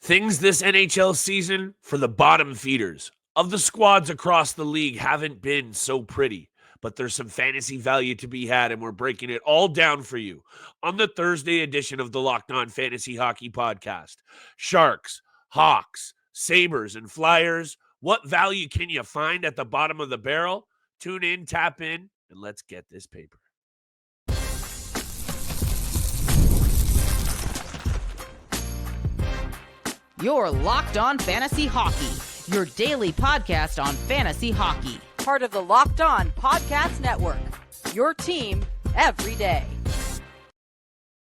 Things this NHL season for the bottom feeders of the squads across the league haven't been so pretty, but there's some fantasy value to be had, and we're breaking it all down for you on the Thursday edition of the Locked On Fantasy Hockey Podcast. Sharks, Hawks, Sabres, and Flyers. What value can you find at the bottom of the barrel? Tune in, tap in, and let's get this paper. You're Locked On Fantasy Hockey, your daily podcast on fantasy hockey. Part of the Locked On Podcast Network, your team every day.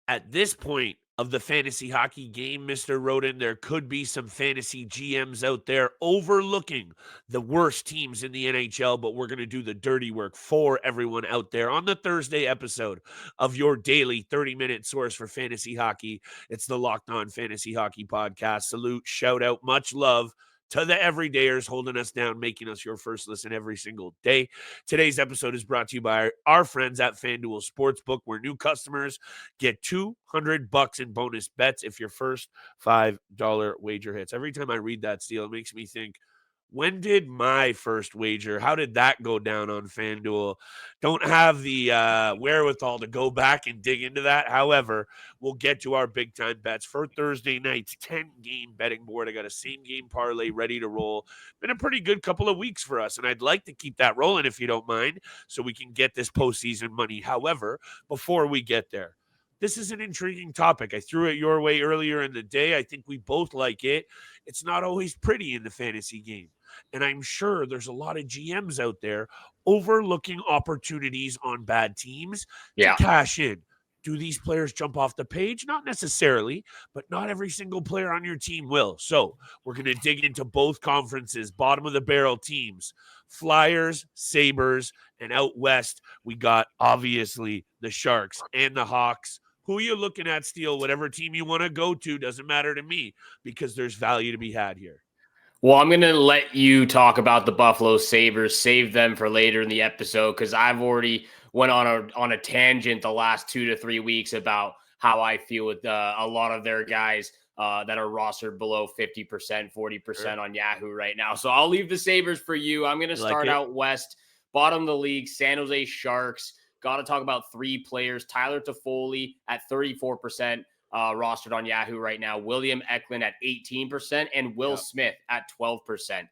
At this point of the fantasy hockey game, Mr. Roden, there could be some fantasy GMs out there overlooking the worst teams in the NHL, but we're going to do the dirty work for everyone out there on the Thursday episode of your daily 30-minute source for fantasy hockey. It's the Locked On Fantasy Hockey Podcast. Salute, shout out, much love to the everydayers holding us down, making us your first listen every single day. Today's episode is brought to you by our friends at FanDuel Sportsbook, where new customers get $200 in bonus bets if your first $5 wager hits. Every time I read that, Steele, it makes me think, when did my first wager, how did that go down on FanDuel? Don't have the wherewithal to go back and dig into that. However, we'll get to our big-time bets for Thursday night's 10-game betting board. I got a same-game parlay ready to roll. Been a pretty good couple of weeks for us, and I'd like to keep that rolling if you don't mind, so we can get this postseason money. However, before we get there, this is an intriguing topic. I threw it your way earlier in the day. I think we both like it. It's not always pretty in the fantasy game. And I'm sure there's a lot of GMs out there overlooking opportunities on bad teams to cash in. Do these players jump off the page? Not necessarily, but not every single player on your team will. So we're going to dig into both conferences, bottom of the barrel teams, Flyers, Sabres, and out west, we got obviously the Sharks and the Hawks. Who are you looking at, Steele? Whatever team you want to go to doesn't matter to me, because there's value to be had here. Well, I'm going to let you talk about the Buffalo Sabres, save them for later in the episode, because I've already went on a tangent the last 2 to 3 weeks about how I feel with a lot of their guys that are rostered below 50%, 40% on Yahoo right now. So I'll leave the Sabres for you. I'm going to start out west, bottom of the league, San Jose Sharks. Got to talk about 3 players. Tyler Toffoli at 34%. Rostered on Yahoo right now, William Eklund at 18%, and Will Smith at 12%.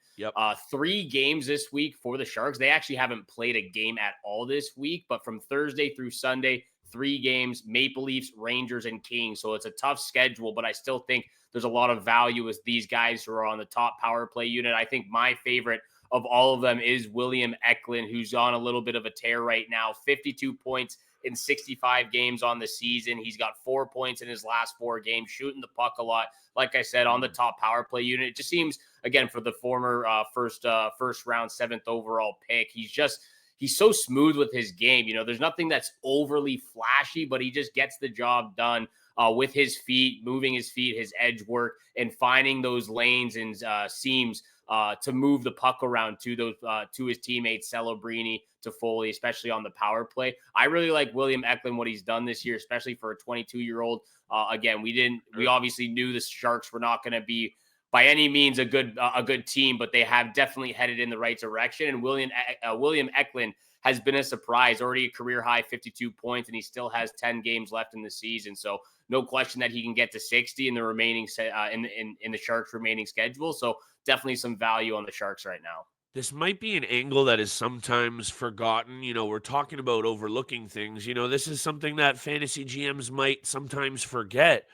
3 games this week for the Sharks. They actually haven't played a game at all this week, but from Thursday through Sunday, 3 games, Maple Leafs, Rangers, and Kings. So it's a tough schedule, but I still think there's a lot of value with these guys who are on the top power play unit. I think my favorite of all of them is William Eklund, who's on a little bit of a tear right now, 52 points in 65 games on the season. He's got 4 points in his last 4 games, shooting the puck a lot. Like I said, on the top power play unit. It just seems, again, for the former first round, 7th overall pick, he's so smooth with his game. You know, there's nothing that's overly flashy, but he just gets the job done with his feet, moving his feet, his edge work, and finding those lanes and seams to move the puck around to his teammates, Celebrini, Toffoli, especially on the power play. I really like William Eklund, what he's done this year, especially for a 22-year-old. Again, we obviously knew the Sharks were not going to be by any means a good team, but they have definitely headed in the right direction. And William Eklund has been a surprise, already a career high 52 points, and he still has 10 games left in the season. So no question that he can get to 60 in the remaining in the Sharks' remaining schedule. So definitely some value on the Sharks right now. This might be an angle that is sometimes forgotten. You know, we're talking about overlooking things. You know, this is something that fantasy GMs might sometimes forget,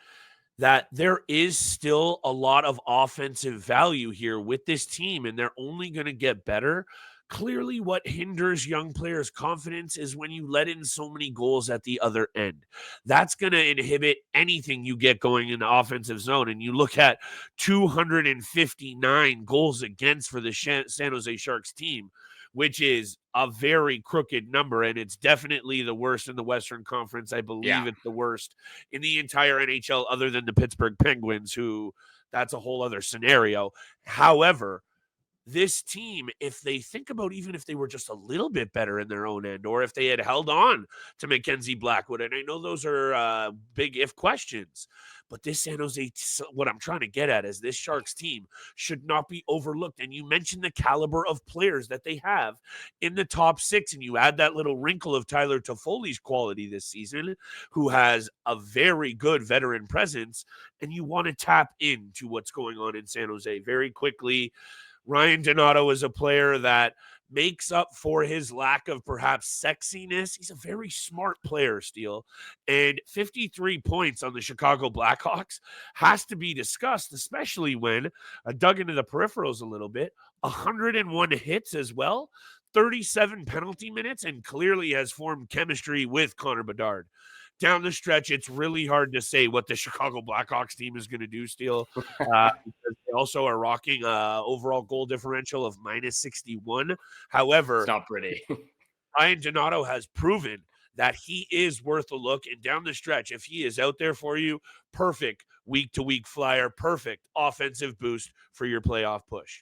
that there is still a lot of offensive value here with this team, and they're only going to get better. Clearly, what hinders young players' confidence is when you let in so many goals at the other end. That's going to inhibit anything you get going in the offensive zone. And you look at 259 goals against for the San Jose Sharks team, which is a very crooked number, and it's definitely the worst in the Western Conference. I believe it's the worst in the entire NHL other than the Pittsburgh Penguins, who that's a whole other scenario. However, this team, if they think about even if they were just a little bit better in their own end, or if they had held on to Mackenzie Blackwood, and I know those are big if questions, but this San Jose, what I'm trying to get at is this Sharks team should not be overlooked. And you mentioned the caliber of players that they have in the top six, and you add that little wrinkle of Tyler Toffoli's quality this season, who has a very good veteran presence, and you want to tap into what's going on in San Jose very quickly. Ryan Donato is a player that makes up for his lack of perhaps sexiness. He's a very smart player, Steele. And 53 points on the Chicago Blackhawks has to be discussed, especially when I dug into the peripherals a little bit. 101 hits as well, 37 penalty minutes, and clearly has formed chemistry with Connor Bedard. Down the stretch, it's really hard to say what the Chicago Blackhawks team is going to do, Steele, because they also are rocking overall goal differential of -61. However, It's not pretty. Ryan Donato has proven that he is worth a look. And down the stretch, if he is out there for you, perfect week-to-week flyer, perfect offensive boost for your playoff push.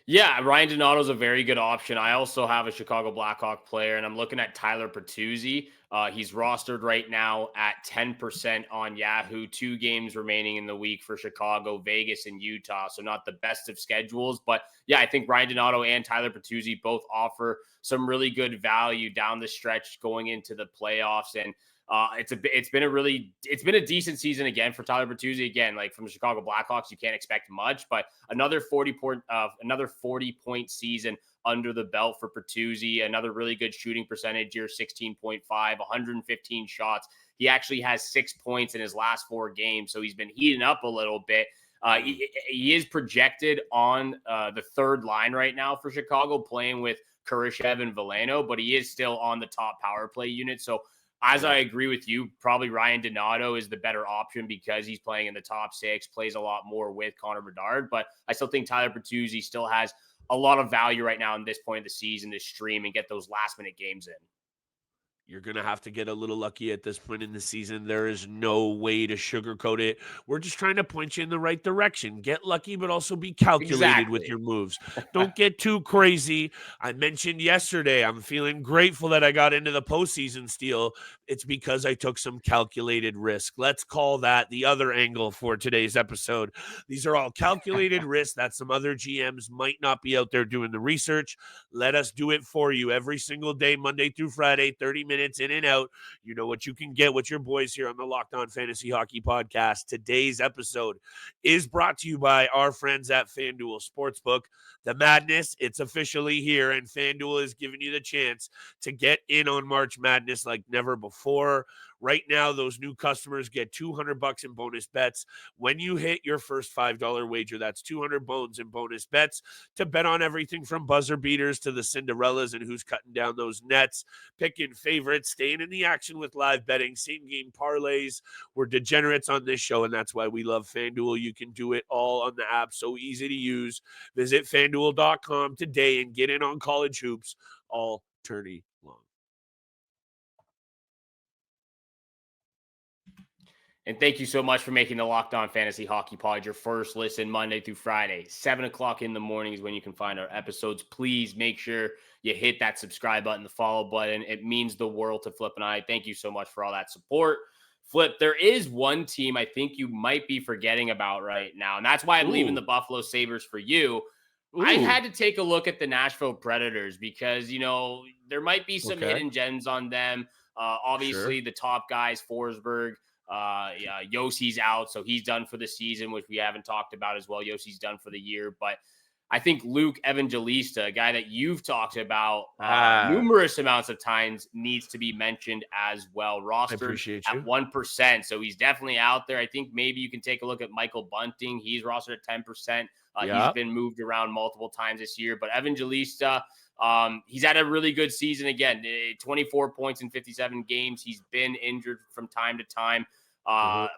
Yeah, Ryan Donato is a very good option. I also have a Chicago Blackhawk player, and I'm looking at Tyler Bertuzzi. He's rostered right now at 10% on Yahoo. 2 games remaining in the week for Chicago, Vegas, and Utah. So not the best of schedules. But yeah, I think Ryan Donato and Tyler Bertuzzi both offer some really good value down the stretch going into the playoffs. And it's been a decent season again for Tyler Bertuzzi. Again, like from the Chicago Blackhawks, you can't expect much, but another 40 point season under the belt for Bertuzzi. Another really good shooting percentage here, 16.5, 115 shots. He actually has 6 points in his last 4 games, so he's been heating up a little bit. He is projected on the third line right now for Chicago, playing with Kurashev and Veleno, but he is still on the top power play unit. So as I agree with you, probably Ryan Donato is the better option because he's playing in the top 6, plays a lot more with Connor Bedard. But I still think Tyler Bertuzzi still has a lot of value right now in this point of the season to stream and get those last-minute games in. You're going to have to get a little lucky at this point in the season. There is no way to sugarcoat it. We're just trying to point you in the right direction. Get lucky, but also be calculated with your moves. Don't get too crazy. I mentioned yesterday, I'm feeling grateful that I got into the postseason, Steele. It's because I took some calculated risk. Let's call that the other angle for today's episode. These are all calculated risks that some other GMs might not be out there doing the research. Let us do it for you every single day, Monday through Friday, 30 minutes in and out. You know what you can get with your boys here on the Locked On Fantasy Hockey Podcast. Today's episode is brought to you by our friends at FanDuel Sportsbook. The madness, it's officially here, and FanDuel is giving you the chance to get in on March Madness like never before. Right now, those new customers get $200 in bonus bets when you hit your first $5 wager. That's 200 bones in bonus bets to bet on everything from buzzer beaters to the Cinderellas and who's cutting down those nets, picking favorites, staying in the action with live betting, same game parlays. We're degenerates on this show, and that's why we love FanDuel. You can do it all on the app, so easy to use. Visit FanDuel.com today and get in on college hoops all tourney long. And thank you so much for making the Locked On Fantasy Hockey Pod your first listen Monday through Friday. 7 o'clock in the morning is when you can find our episodes. Please make sure you hit that subscribe button, the follow button. It means the world to Flip and I. Thank you so much for all that support. Flip, there is one team I think you might be forgetting about right now, and that's why I'm leaving the Buffalo Sabres for you. I had to take a look at the Nashville Predators because, you know, there might be some hidden gems on them. Obviously, the top guys, Forsberg, Yossi's out, so he's done for the season, which we haven't talked about as well. Yossi's done for the year, but I think Luke Evangelista, a guy that you've talked about numerous amounts of times, needs to be mentioned as well. Rostered at 1%, so he's definitely out there. I think maybe you can take a look at Michael Bunting. He's rostered at 10%. He's been moved around multiple times this year, but Evangelista, he's had a really good season again. 24 points in 57 games. He's been injured from time to time. 5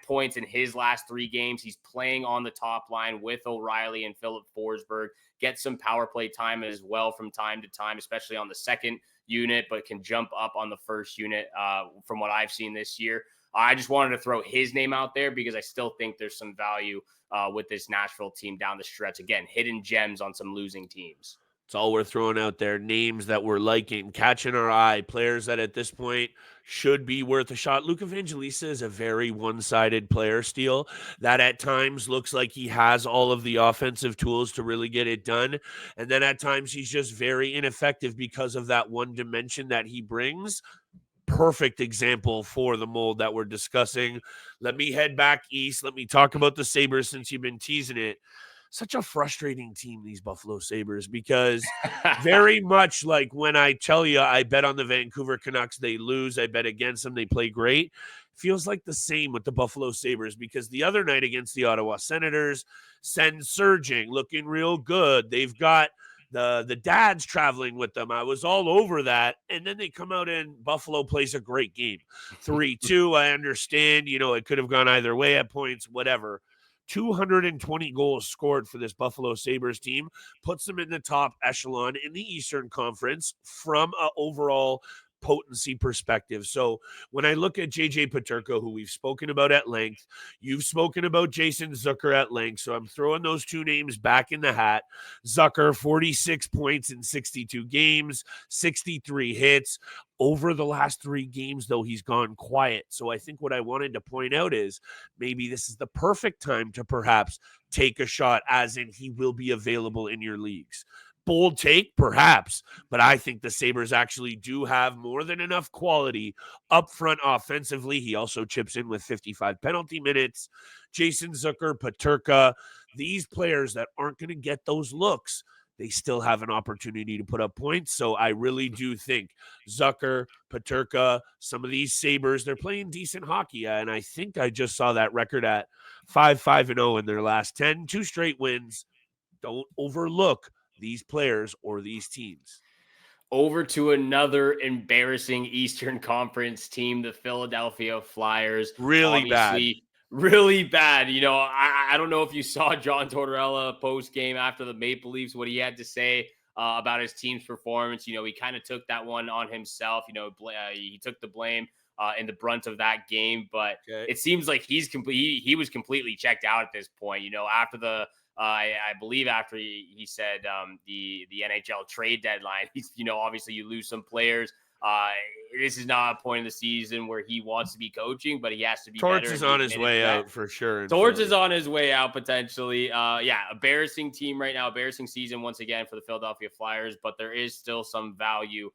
points in his last 3 games. He's playing on the top line with O'Reilly and Philip Forsberg. Gets some power play time as well from time to time, especially on the second unit, but can jump up on the first unit from what I've seen this year. I just wanted to throw his name out there because I still think there's some value with this Nashville team down the stretch. Again, hidden gems on some losing teams. It's all we're throwing out there. Names that we're liking, catching our eye, players that at this point should be worth a shot. Luke Evangelista is a very one-sided player still that at times looks like he has all of the offensive tools to really get it done. And then at times he's just very ineffective because of that one dimension that he brings. Perfect example for the mold that we're discussing. Let me head back east. Let me talk about the Sabres since you've been teasing it. Such a frustrating team, these Buffalo Sabres, because very much like when I tell you I bet on the Vancouver Canucks, they lose. I bet against them, they play great. Feels like the same with the Buffalo Sabres because the other night against the Ottawa Senators, Sen surging, looking real good. They've got the dads traveling with them. I was all over that. And then they come out and Buffalo plays a great game. 3-2, I understand. It could have gone either way at points, whatever. 220 goals scored for this Buffalo Sabres team puts them in the top echelon in the Eastern Conference from an overall potency perspective. So when I look at JJ Peterka, who we've spoken about at length, you've spoken about Jason Zucker at length. So I'm throwing those two names back in the hat. Zucker, 46 points in 62 games, 63 hits. Over the last 3 games, though, he's gone quiet. So I think what I wanted to point out is maybe this is the perfect time to perhaps take a shot, as in he will be available in your leagues. Bold take, perhaps, but I think the Sabres actually do have more than enough quality up front offensively. He also chips in with 55 penalty minutes. Jason Zucker, Peterka, these players that aren't going to get those looks, they still have an opportunity to put up points. So I really do think Zucker, Peterka, some of these Sabres, they're playing decent hockey. And I think I just saw that record at 5-5-0 in their last 10, 2 straight wins. Don't overlook these players or these teams. Over to another embarrassing Eastern Conference team, the Philadelphia Flyers. Really bad. Really bad. I don't know if you saw John Tortorella post game after the Maple Leafs, what he had to say about his team's performance. He kind of took that one on himself. He took the blame in the brunt of that game, but It seems like he was completely checked out at this point. After the I believe after he said the NHL trade deadline, he's obviously you lose some players. This is not a point of the season where he wants to be coaching, but he has to be Torch better. Is on his way out for sure. Torch is on his way out potentially. Embarrassing team right now. Embarrassing season once again for the Philadelphia Flyers, but there is still some value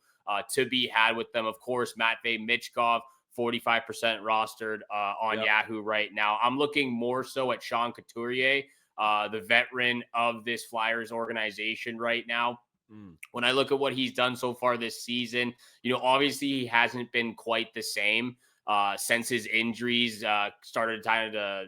to be had with them. Of course, Matvei Michkov, 45% rostered on Yahoo right now. I'm looking more so at Sean Couturier, the veteran of this Flyers organization right now. When I look at what he's done so far this season, obviously he hasn't been quite the same since his injuries started trying to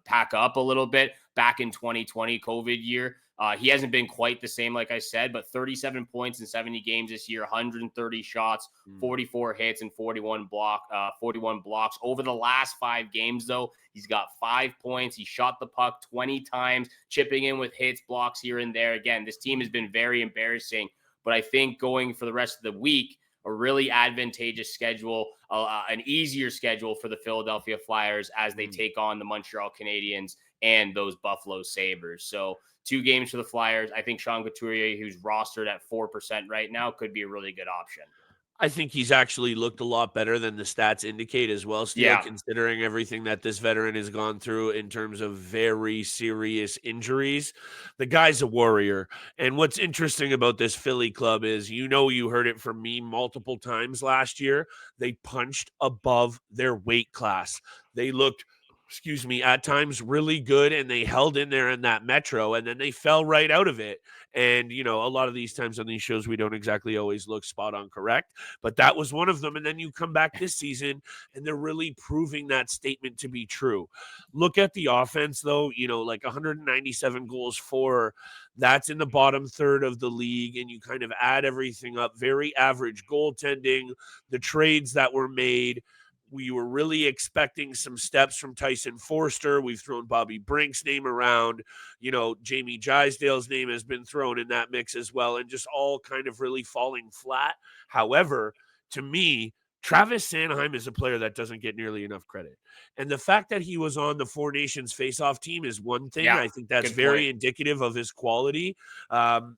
pack up a little bit back in 2020 COVID year. He hasn't been quite the same, like I said, but 37 points in 70 games this year, 130 shots, 44 hits, and 41 blocks. Over the last 5 games, though, he's got 5 points. He shot the puck 20 times, chipping in with hits, blocks here and there. Again, this team has been very embarrassing, but I think going for the rest of the week, a really advantageous schedule, an easier schedule for the Philadelphia Flyers as they take on the Montreal Canadiens and those Buffalo Sabres. So 2 games for the Flyers. I think Sean Couturier, who's rostered at 4% right now, could be a really good option. I think he's actually looked a lot better than the stats indicate as well, still, considering everything that this veteran has gone through in terms of very serious injuries. The guy's a warrior. And what's interesting about this Philly club is, you heard it from me multiple times last year. They punched above their weight class. They looked at times really good, and they held in there in that Metro, and then they fell right out of it. And, a lot of these times on these shows, we don't exactly always look spot on correct, but that was one of them. And then you come back this season and they're really proving that statement to be true. Look at the offense though, like 197 goals for, that's in the bottom third of the league. And you kind of add everything up, very average goaltending, the trades that were made. We were really expecting some steps from Tyson Forster. We've thrown Bobby Brink's name around. Jamie Drysdale's name has been thrown in that mix as well, and just all kind of really falling flat. However, to me, Travis Sanheim is a player that doesn't get nearly enough credit. And the fact that he was on the Four Nations face-off team is one thing. Yeah, I think that's good very point. indicative of his quality.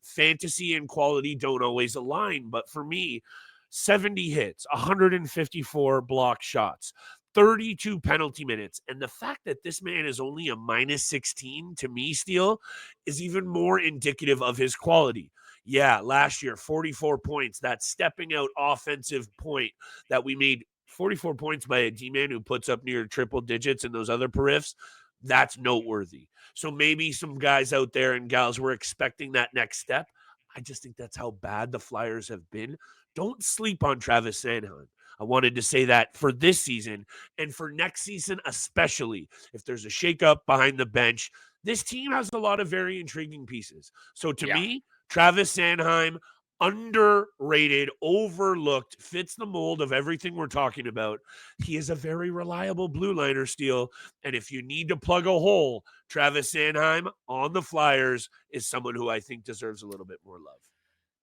Fantasy and quality don't always align, but for me, 70 hits, 154 block shots, 32 penalty minutes. And the fact that this man is only a -16 to me, Steele, is even more indicative of his quality. Yeah, last year, 44 points, that stepping out offensive point that we made 44 points by a D-man who puts up near triple digits in those other periffs. That's noteworthy. So maybe some guys out there and gals were expecting that next step. I just think that's how bad the Flyers have been. Don't sleep on Travis Sanheim. I wanted to say that for this season and for next season, especially if there's a shakeup behind the bench. This team has a lot of very intriguing pieces. So to Yeah. me, Travis Sanheim, underrated, overlooked, fits the mold of everything we're talking about. He is a very reliable blue liner, Steele. And if you need to plug a hole, Travis Sanheim on the Flyers is someone who I think deserves a little bit more love.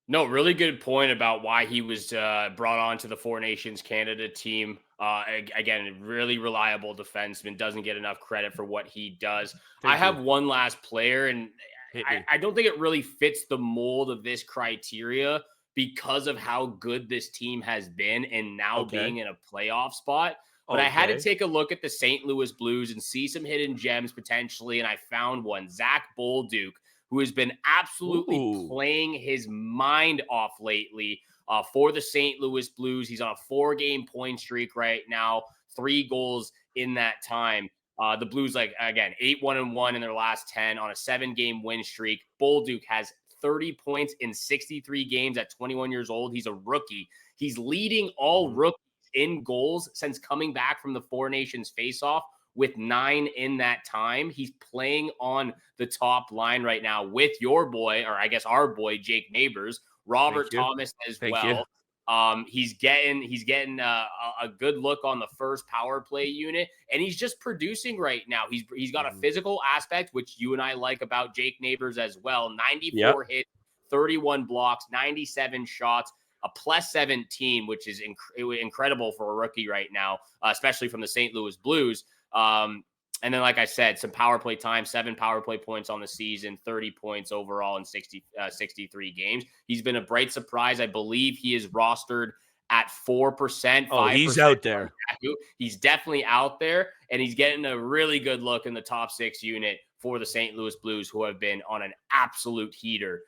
No, really good point about why he was brought on to the Four Nations Canada team. Again, really reliable defenseman, doesn't get enough credit for what he does. I have one last player, and I don't think it really fits the mold of this criteria because of how good this team has been and now being in a playoff spot. But I had to take a look at the St. Louis Blues and see some hidden gems potentially, and I found one, Zach Bolduc, who has been absolutely playing his mind off lately for the St. Louis Blues. He's on a 4-game point streak right now, 3 goals in that time. The Blues, again, 8-1-1 in their last 10 on a 7-game win streak. Bolduc has 30 points in 63 games at 21 years old. He's a rookie. He's leading all rookies in goals since coming back from the Four Nations faceoff, with 9 in that time. He's playing on the top line right now with your boy, or I guess our boy, Jake Neighbors, Robert Thomas as well. He's getting a good look on the first power play unit, and he's just producing right now. He's got a physical aspect, which you and I like about Jake Neighbors as well. 94 hits, 31 blocks, 97 shots, a +17, which is incredible for a rookie right now, especially from the St. Louis Blues. And then, like I said, some power play time, 7 power play points on the season, 30 points overall in 63 games. He's been a bright surprise. I believe he is rostered at 4%. Oh, he's out there. He's definitely out there, and he's getting a really good look in the top 6 unit for the St. Louis Blues, who have been on an absolute heater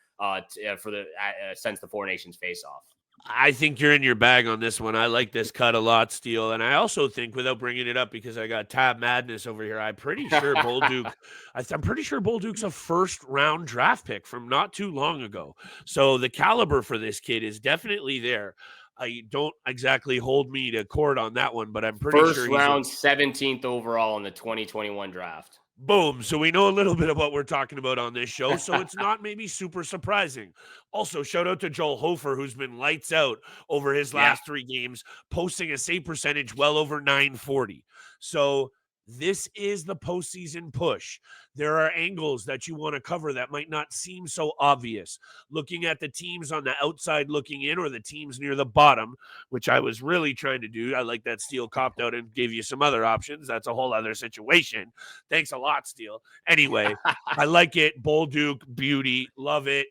since the Four Nations face-off. I think you're in your bag on this one. I like this cut a lot, Steele. And I also think, without bringing it up because I got Tab Madness over here, I'm pretty sure Bolduc, I'm pretty sure Bolduc's a first-round draft pick from not too long ago. So the caliber for this kid is definitely there. I don't exactly hold me to court on that one, but I'm pretty sure first round, 17th overall in the 2021 draft. Boom. So we know a little bit of what we're talking about on this show. So it's not maybe super surprising. Also, shout out to Joel Hofer, who's been lights out over his last 3 games, posting a save percentage well over 940. So this is the postseason push. There are angles that you want to cover that might not seem so obvious. Looking at the teams on the outside looking in, or the teams near the bottom, which I was really trying to do. I like that Steele copped out and gave you some other options. That's a whole other situation. Thanks a lot, Steele. Anyway, I like it. Bolduc, beauty, love it.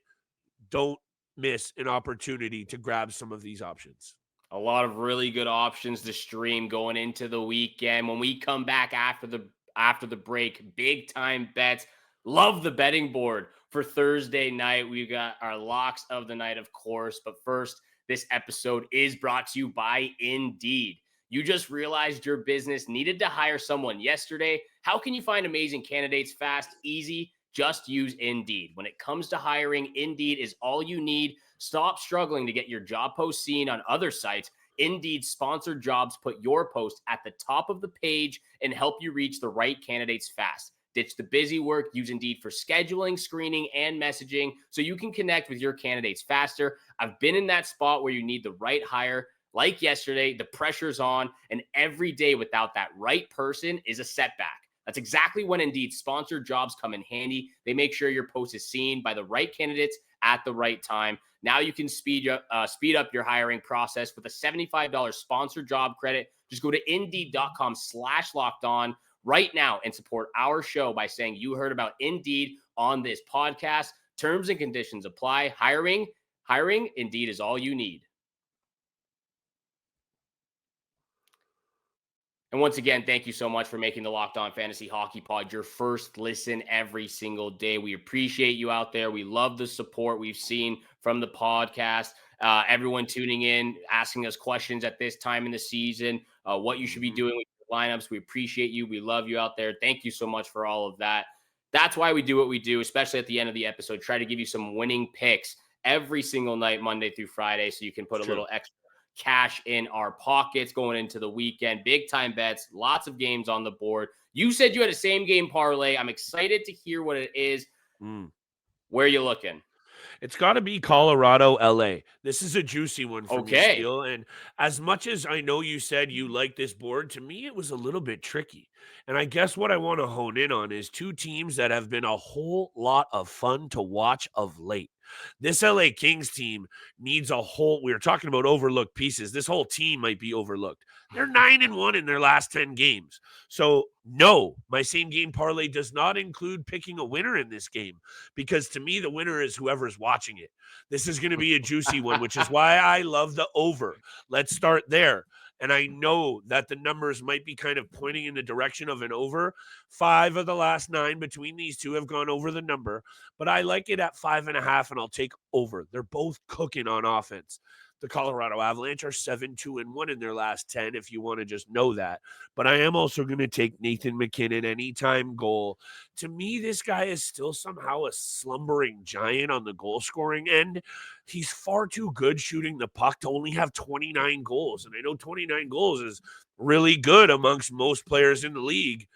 Don't miss an opportunity to grab some of these options. A lot of really good options to stream going into the weekend. When we come back after the break, big time bets. Love the betting board for Thursday night. We've got our locks of the night, of course. But first, this episode is brought to you by Indeed. You just realized your business needed to hire someone yesterday. How can you find amazing candidates fast, easy? Just use Indeed. When it comes to hiring, Indeed is all you need. Stop struggling to get your job post seen on other sites. Indeed sponsored jobs put your post at the top of the page and help you reach the right candidates fast. Ditch the busy work. Use Indeed for scheduling, screening, and messaging so you can connect with your candidates faster. I've been in that spot where you need the right hire. Like yesterday, the pressure's on, and every day without that right person is a setback. That's exactly when Indeed sponsored jobs come in handy. They make sure your post is seen by the right candidates at the right time. Now you can speed up your hiring process with a $75 sponsored job credit. Just go to Indeed.com/lockedon right now and support our show by saying you heard about Indeed on this podcast. Terms and conditions apply. Hiring, Indeed is all you need. And once again, thank you so much for making the Locked On Fantasy Hockey Pod your first listen every single day. We appreciate you out there. We love the support we've seen from the podcast. Everyone tuning in, asking us questions at this time in the season, what you should be doing with your lineups. We appreciate you. We love you out there. Thank you so much for all of that. That's why we do what we do, especially at the end of the episode. Try to give you some winning picks every single night, Monday through Friday, so you can put a little extra cash in our pockets going into the weekend. Big time bets, lots of games on the board. You said you had a same game parlay. I'm excited to hear what it is. Where are you looking? It's got to be Colorado, LA. This is a juicy one for me, Okay. Steele. And as much as I know you said you like this board, to me, it was a little bit tricky. And I guess what I want to hone in on is two teams that have been a whole lot of fun to watch of late. This LA Kings team needs a whole, we were talking about overlooked pieces. This whole team might be overlooked. They're 9-1 in their last 10 games. So no, my same game parlay does not include picking a winner in this game, because to me, the winner is whoever's watching it. This is going to be a juicy one, which is why I love the over. Let's start there. And I know that the numbers might be kind of pointing in the direction of an over. 5 of the last 9 between these two have gone over the number, but I like it at 5.5, and I'll take over. They're both cooking on offense. The Colorado Avalanche are 7-2-1 in their last 10, if you want to just know that. But I am also going to take Nathan MacKinnon anytime goal. To me, this guy is still somehow a slumbering giant on the goal scoring end. He's far too good shooting the puck to only have 29 goals. And I know 29 goals is really good amongst most players in the league.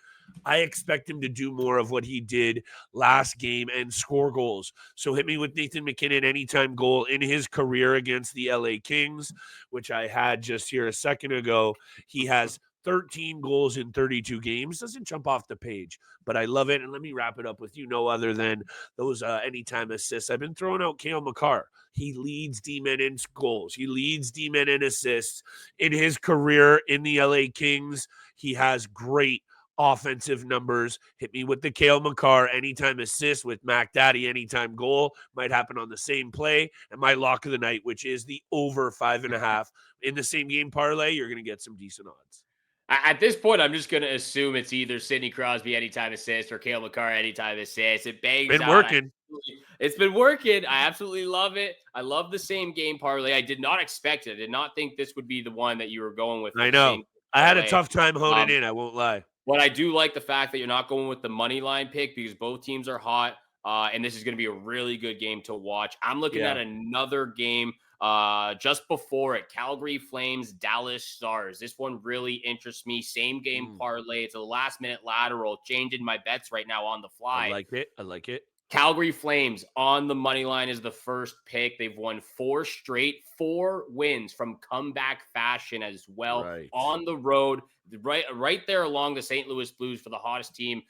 I expect him to do more of what he did last game and score goals. So hit me with Nathan MacKinnon anytime goal in his career against the LA Kings, which I had just here a second ago. He has 13 goals in 32 games. Doesn't jump off the page, but I love it. And let me wrap it up with no other than those anytime assists. I've been throwing out Cale Makar. He leads D-men in goals. He leads D-men in assists. In his career in the LA Kings, he has great offensive numbers. Hit me with the Cale Makar anytime assist with Mac Daddy anytime goal. Might happen on the same play. And my lock of the night, which is the over 5.5 in the same game parlay, you're going to get some decent odds. At this point, I'm just going to assume it's either Sidney Crosby anytime assist or Cale Makar anytime assist. It bangs Been out. working. It's been working. I absolutely love it. I love the same game parlay. I did not expect it. I did not think this would be the one that you were going with. I know. I had a tough time honing in. I won't lie. But I do like the fact that you're not going with the money line pick, because both teams are hot. And this is going to be a really good game to watch. I'm looking at another game just before it. Calgary Flames, Dallas Stars. This one really interests me. Same game parlay. It's a last minute lateral. Changing my bets right now on the fly. I like it. Calgary Flames on the money line is the first pick. They've won 4 straight, 4 wins from comeback fashion as well. Right. On the road, right there along the St. Louis Blues for the hottest team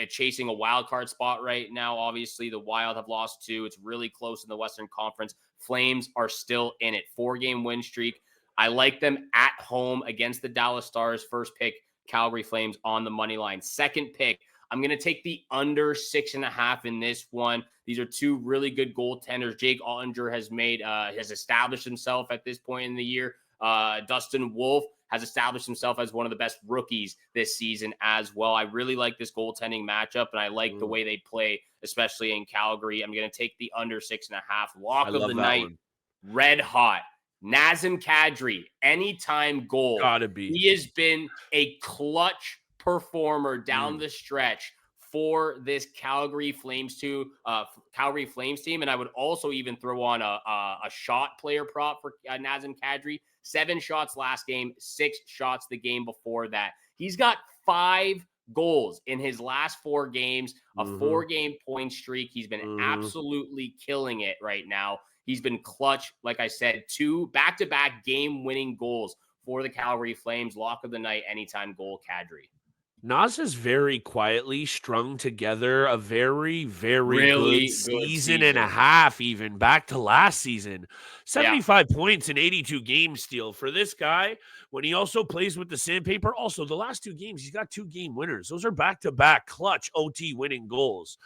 chasing a wild card spot right now. Obviously, the Wild have lost 2. It's really close in the Western Conference. Flames are still in it. 4-game win streak. I like them at home against the Dallas Stars. First pick, Calgary Flames on the money line. Second pick, I'm going to take the under 6.5 in this one. These are 2 really good goaltenders. Jake Ottinger has established himself at this point in the year. Dustin Wolf has established himself as one of the best rookies this season as well. I really like this goaltending matchup, and I like the way they play, especially in Calgary. I'm going to take the under 6.5. Lock of the night, red hot. Nazem Kadri, anytime goal. Gotta be. He has been a clutch performer down the stretch for this Calgary Flames team. And I would also even throw on a shot player prop for Nazem Kadri. 7 shots last game, 6 shots the game before that. He's got 5 goals in his last 4 games, a 4-game point streak. He's been absolutely killing it right now. He's been clutch, like I said, 2 back-to-back game-winning goals for the Calgary Flames. Lock of the night, anytime goal, Kadri. Nas has very quietly strung together a very, very good Really good season and a season. half, even back to last season. Yeah. 75 points in 82 games steal for this guy when he also plays with the sandpaper. Also, the last 2 games, he's got 2 game winners. Those are back-to-back clutch OT winning goals.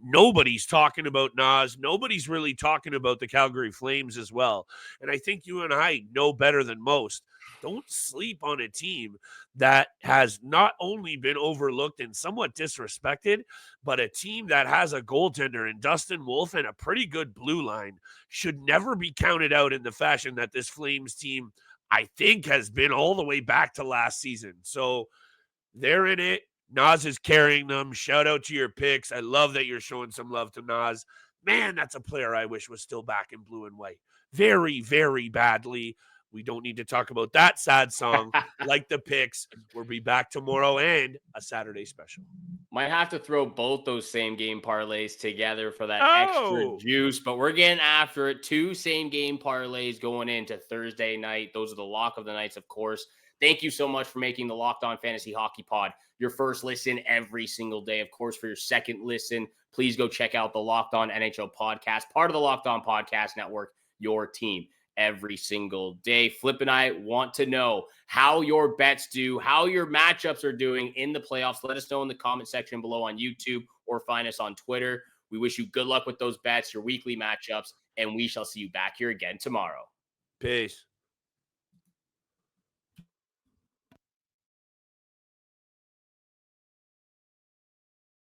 Nobody's talking about Nas. Nobody's really talking about the Calgary Flames as well. And I think you and I know better than most. Don't sleep on a team that has not only been overlooked and somewhat disrespected, but a team that has a goaltender in Dustin Wolf and a pretty good blue line should never be counted out in the fashion that this Flames team, I think, has been all the way back to last season. So they're in it. Nas is carrying them. Shout out to your picks. I love that you're showing some love to Nas. Man, that's a player I wish was still back in blue and white. Very, very badly. We don't need to talk about that sad song. Like the picks, we'll be back tomorrow and a Saturday special. Might have to throw both those same game parlays together for that extra Oh, juice, but we're getting after it. 2 same game parlays going into Thursday night. Those are the lock of the nights, of course. Thank you so much for making the Locked On Fantasy Hockey Pod your first listen every single day. Of course, for your second listen, please go check out the Locked On NHL podcast, part of the Locked On Podcast Network, your team every single day. Flip and I want to know how your bets do, how your matchups are doing in the playoffs. Let us know in the comment section below on YouTube or find us on Twitter. We wish you good luck with those bets, your weekly matchups, and we shall see you back here again tomorrow. peace.